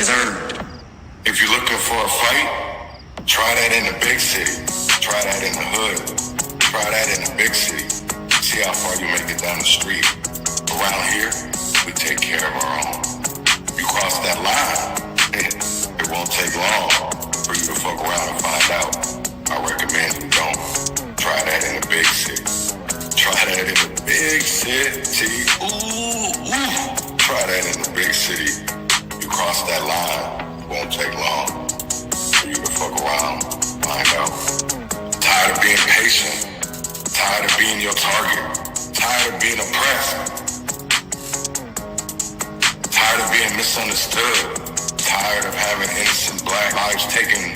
earned. If you're looking for a fight, try that in the big city. Try that in the hood. Try that in the big city. See how far you make it down the street. Around here, we take care of our own. You cross that line, it won't take long for you to fuck around and find out. I recommend you don't. Try that in the big city. Try that in the big city. Ooh. Try that in the big city. You cross that line, it won't take long for you to fuck around, find out. Tired of being patient. Tired of being your target. Tired of being oppressed. Tired of being misunderstood. Tired of having innocent black lives taken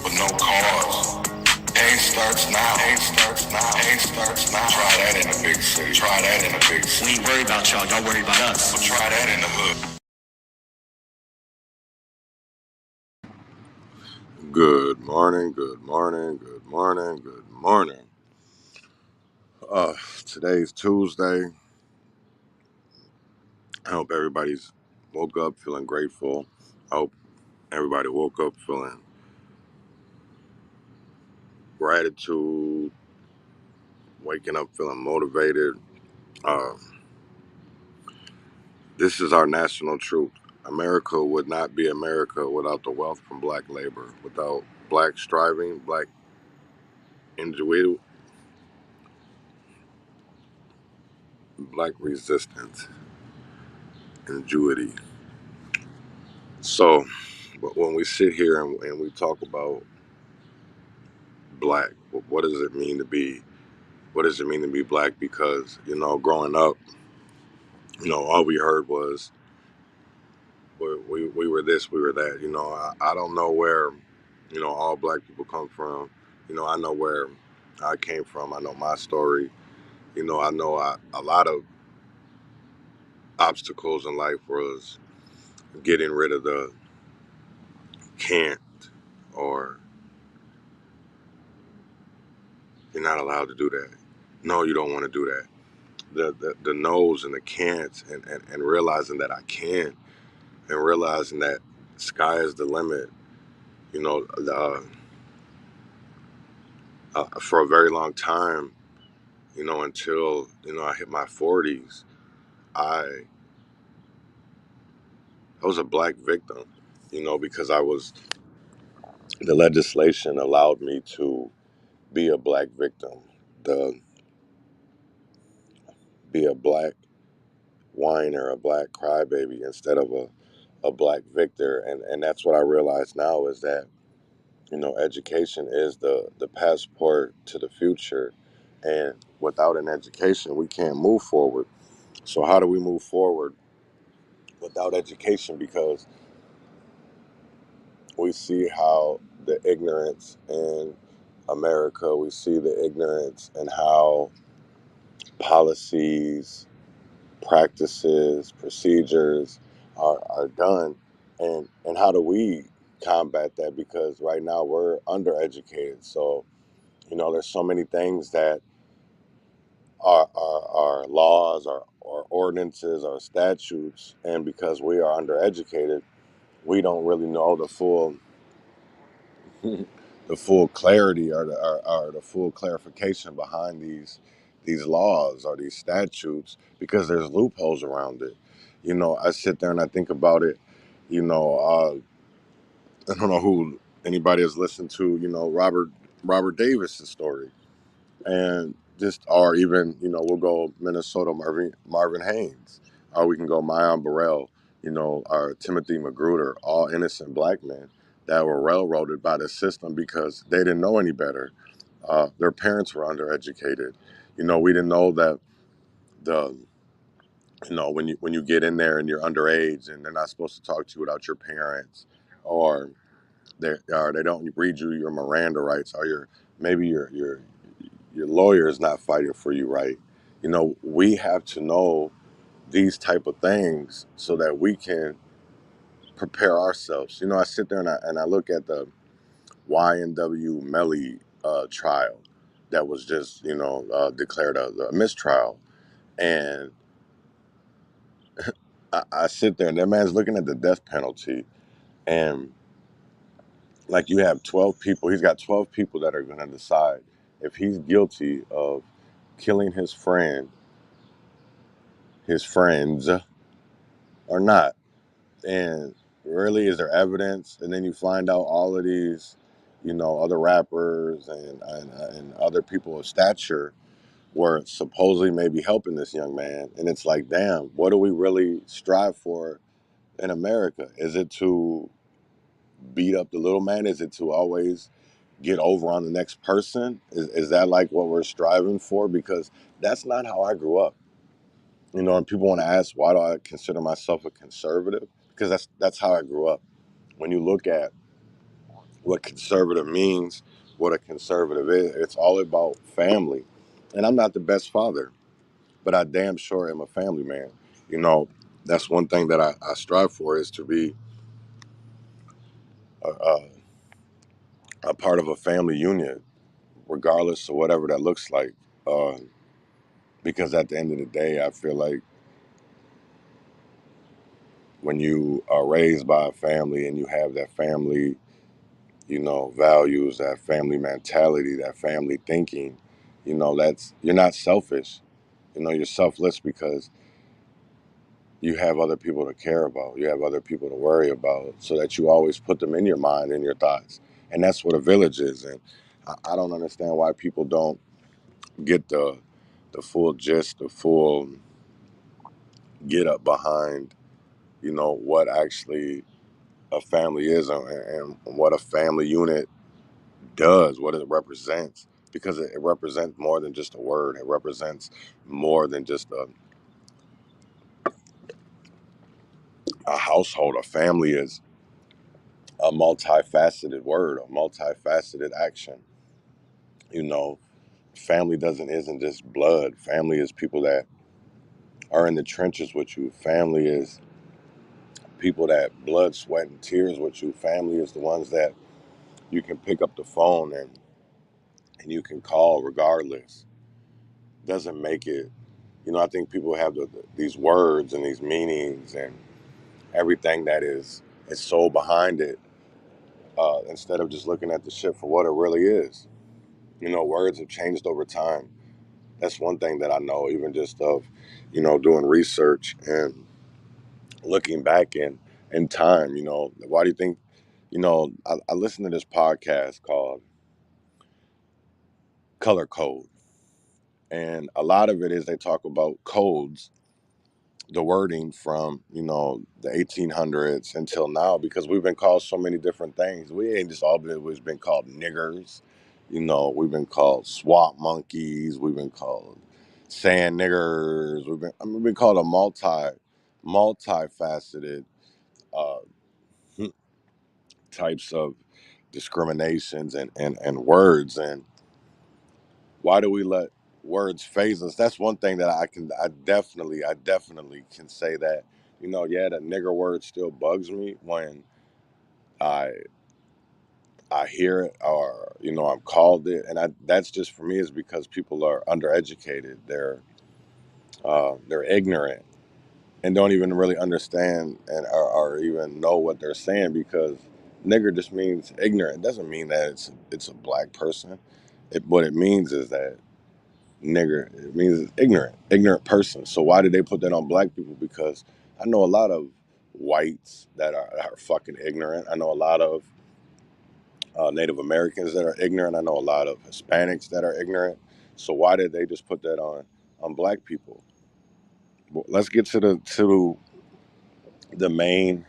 with no cause. Pain starts now. Pain starts now. Pain starts now. Try that in the big city. Try that in the big city. We ain't worried about y'all. Y'all worry about us. So try that in the hood. Good morning, good morning, good morning, good morning. Today's Tuesday. I hope everybody's woke up feeling grateful. I hope everybody woke up feeling gratitude, waking up feeling motivated. This is our national truth. America would not be America without the wealth from black labor, without black striving, black individual, black resistance, ingenuity. So, but when we sit here and we talk about black, what does it mean to be? What does it mean to be black? Because growing up, all we heard was we were this, we were that. I don't know where all black people come from. I know where I came from. I know my story. I know a lot of obstacles in life was getting rid of the can't, or you're not allowed to do that. No, you don't want to do that. The no's and the can'ts, and realizing that I can, and realizing that sky is the limit. For a very long time, until I hit my 40s, I was a black victim. Because the legislation allowed me to be a black victim, to be a black whiner, a black crybaby, instead of a black victor. And that's what I realize now, is that education is the passport to the future, and without an education we can't move forward. So how do we move forward without education? Because we see how the ignorance in America, we see the ignorance in how policies, practices, procedures are done. And how do we combat that? Because right now we're undereducated. So there's so many things that are laws, or ordinances, or statutes, and because we are undereducated, we don't really know the full the full clarity, or the full clarification behind these laws or these statutes, because there's loopholes around it. I sit there and I think about it. I don't know who anybody has listened to, Robert Davis's story, and just, or even, we'll go Minnesota, Marvin Haynes, or we can go Mayan Burrell, or Timothy Magruder, all innocent black men that were railroaded by the system because they didn't know any better. Their parents were undereducated. We didn't know that the when you get in there and you're underage and they're not supposed to talk to you without your parents, or they don't read you your Miranda rights, or maybe your lawyer is not fighting for you right. We have to know these type of things so that we can prepare ourselves. I sit there and I look at the YNW Melly trial that was just declared a mistrial, and I sit there and that man's looking at the death penalty, And like you have 12 people, he's got 12 people that are going to decide if he's guilty of killing his friend, his friends, or not. And really, is there evidence? And then you find out all of these, other rappers and other people of stature were supposedly maybe helping this young man. And it's like, damn, what do we really strive for in America? Is it to beat up the little man? Is it to always get over on the next person? Is that like what we're striving for? Because that's not how I grew up. And people want to ask, why do I consider myself a conservative? Because that's how I grew up. When you look at what conservative means, what a conservative is, it's all about family. And I'm not the best father, but I damn sure am a family man. You know, that's one thing that I strive for, is to be a part of a family union, regardless of whatever that looks like. Uh, because at the end of the day, I feel like when you are raised by a family and you have that family, values, that family mentality, that family thinking, that's, you're not selfish. You're selfless because you have other people to care about. You have other people to worry about, so that you always put them in your mind and your thoughts. And that's what a village is. And I don't understand why people don't get the full gist, the full get up behind, what actually a family is, and what a family unit does, what it represents. Because it represents more than just a word. It represents more than just a household. A family is a multifaceted word, a multifaceted action. You know, family isn't just blood. Family is people that are in the trenches with you. Family is people that blood, sweat, and tears with you. Family is the ones that you can pick up the phone and you can call regardless. Doesn't make it. I think people have these words and these meanings and everything that is so behind it, instead of just looking at the shit for what it really is. Words have changed over time. That's one thing that I know, even just of, doing research and looking back in time. Why do you think, I listened to this podcast called Color Code, and a lot of it is they talk about codes, the wording from the 1800s until now, because we've been called so many different things. We ain't just always been called niggers. We've been called swamp monkeys. We've been called sand niggers. We've been called a multifaceted uh, types of discriminations and words. And why do we let words phase us? That's one thing that I definitely can say that, yeah, the nigger word still bugs me when I I hear it, or I'm called it. And that's just, for me, is because people are undereducated. They're ignorant and don't even really understand and or even know what they're saying, because nigger just means ignorant. It doesn't mean that it's a black person. What it means is that nigger, it means ignorant person. So why did they put that on black people? Because I know a lot of whites that are fucking ignorant. I know a lot of Native Americans that are ignorant. I know a lot of Hispanics that are ignorant. So why did they just put that on black people? Well, let's get to the main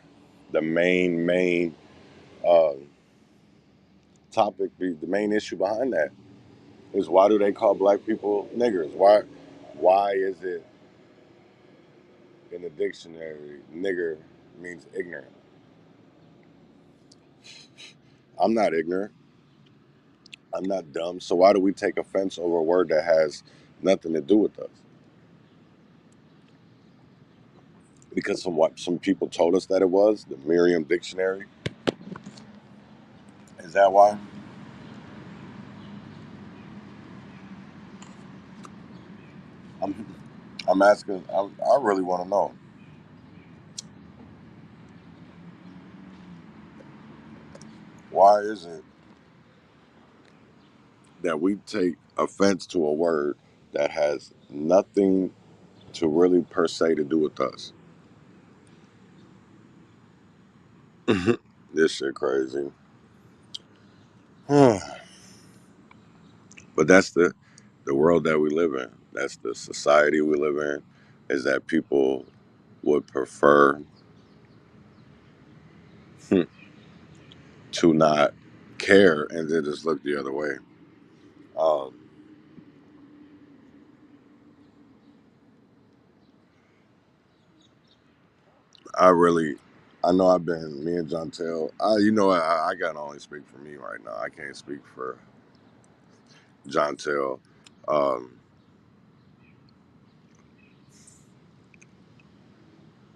uh, topic. The main issue behind that is, why do they call black people niggers? Why is it in the dictionary nigger means ignorant? I'm not ignorant. I'm not dumb. So why do we take offense over a word that has nothing to do with us? Because some people told us that it was the Merriam Dictionary. Is that why? I'm I'm asking. I really want to know. Why is it that we take offense to a word that has nothing to really per se to do with us? This shit crazy. But that's the world that we live in. That's the society we live in. Is that people would prefer to not care and then just look the other way. Um, I know I've been, me and John Tell, I gotta only speak for me right now. I can't speak for John Tell. Um,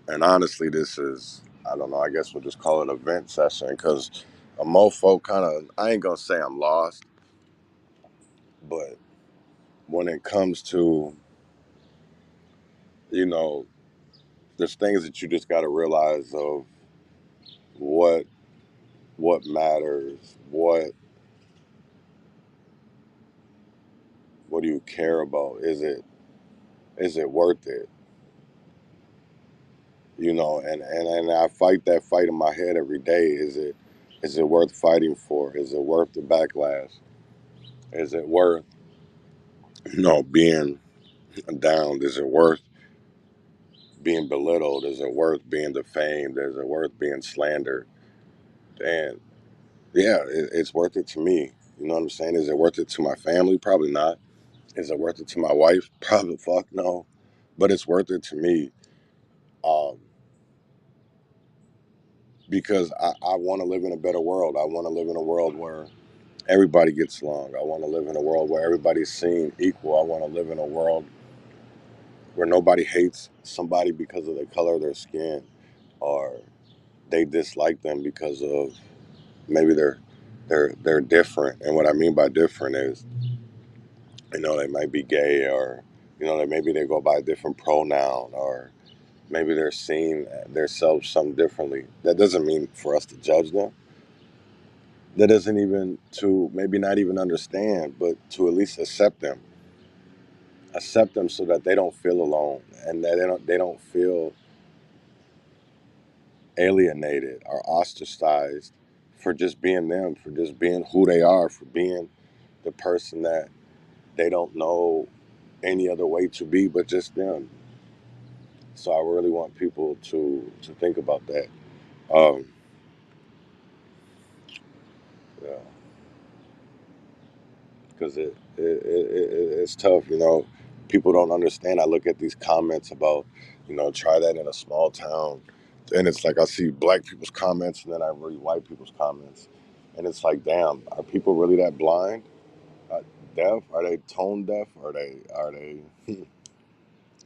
and honestly, this is, I don't know, I guess we'll just call it a vent session because a mofo kind of, I ain't gonna say I'm lost, but when it comes to, you know, there's things that you just gotta realize of what matters, what do you care about? Is it worth it? And I fight that fight in my head every day. Is it worth fighting for? Is it worth the backlash? Is it worth being down? Is it worth being belittled? Is it worth being defamed? Is it worth being slandered? And yeah, it's worth it to me. You know what I'm saying? Is it worth it to my family? Probably not. Is it worth it to my wife? Probably fuck no. But it's worth it to me. Um, because I want to live in a better world. I want to live in a world where everybody gets along. I want to live in a world where everybody's seen equal. I want to live in a world where nobody hates somebody because of the color of their skin or they dislike them because of maybe they're different. And what I mean by different is, they might be gay or that maybe they go by a different pronoun or maybe they're seeing themselves some differently. That doesn't mean for us to judge them. That doesn't even to maybe not even understand, but to at least accept them so that they don't feel alone and that they don't feel alienated or ostracized for just being them, for just being who they are, for being the person that they don't know any other way to be but just them. So I really want people to think about that. Um, yeah, because it's tough. People don't understand. I look at these comments about, try that in a small town, and it's like I see black people's comments, and then I read white people's comments, and it's like, damn, are people really that blind? Deaf? Are they tone deaf? Are they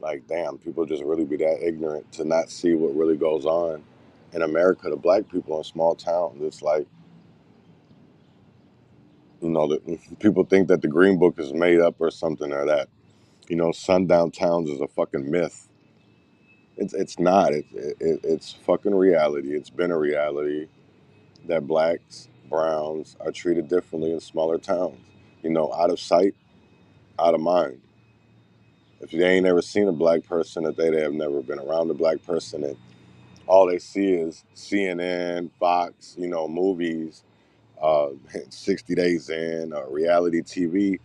like, damn? People just really be that ignorant to not see what really goes on in America. The black people in small towns, it's like, that people think that the Green Book is made up or something, or that sundown towns is a fucking myth. It's not. It's fucking reality. It's been a reality that blacks, browns are treated differently in smaller towns. Out of sight, out of mind. If they ain't ever seen a black person, if they have never been around a black person, and all they see is CNN, Fox, movies, 60 Days In, reality TV,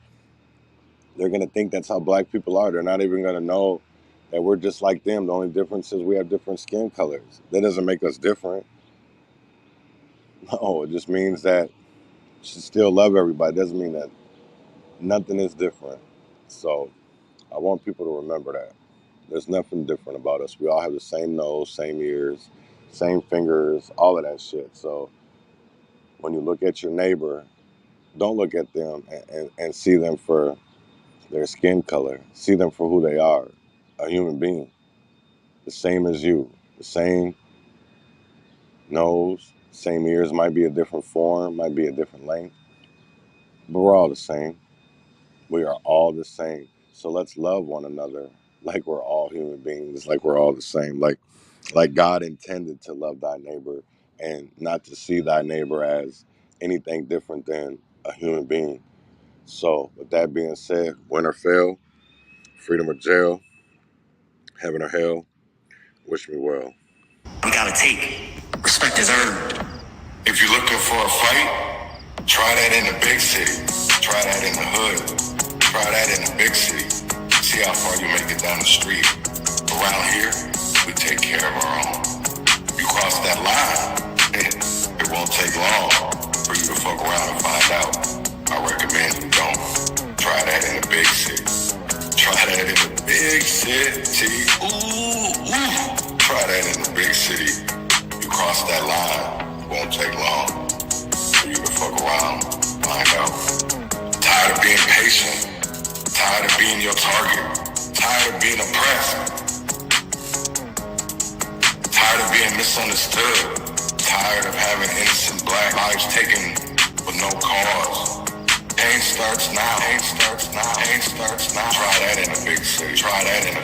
they're going to think that's how black people are. They're not even going to know that we're just like them. The only difference is we have different skin colors. That doesn't make us different. No, it just means that you should still love everybody. It doesn't mean that nothing is different. So I want people to remember that. There's nothing different about us. We all have the same nose, same ears, same fingers, all of that shit. So when you look at your neighbor, don't look at them and see them for their skin color. See them for who they are, a human being. The same as you, the same nose, same ears, might be a different form, might be a different length, but we're all the same. We are all the same. So let's love one another like we're all human beings, like we're all the same, like God intended to love thy neighbor and not to see thy neighbor as anything different than a human being. So, with that being said, win or fail, freedom or jail, heaven or hell, wish me well. We gotta take. Respect is earned. If you're looking for a fight, try that in the big city. Try that in the hood. Try that in the big city. See how far you make it down the street. Around here, we take care of our own. You cross that line, it won't take long for you to fuck around and find out. I recommend you don't. Try that in the big city. Try that in the big city. Ooh. Try that in the big city. You cross that line, it won't take long for you to fuck around, find out. Tired of being patient. Tired of being your target. Tired of being oppressed. Tired of being misunderstood. Tired of having innocent black lives taken with no cause. Pain starts now. Pain starts now. Pain starts now. Try that in a big city. Try that in a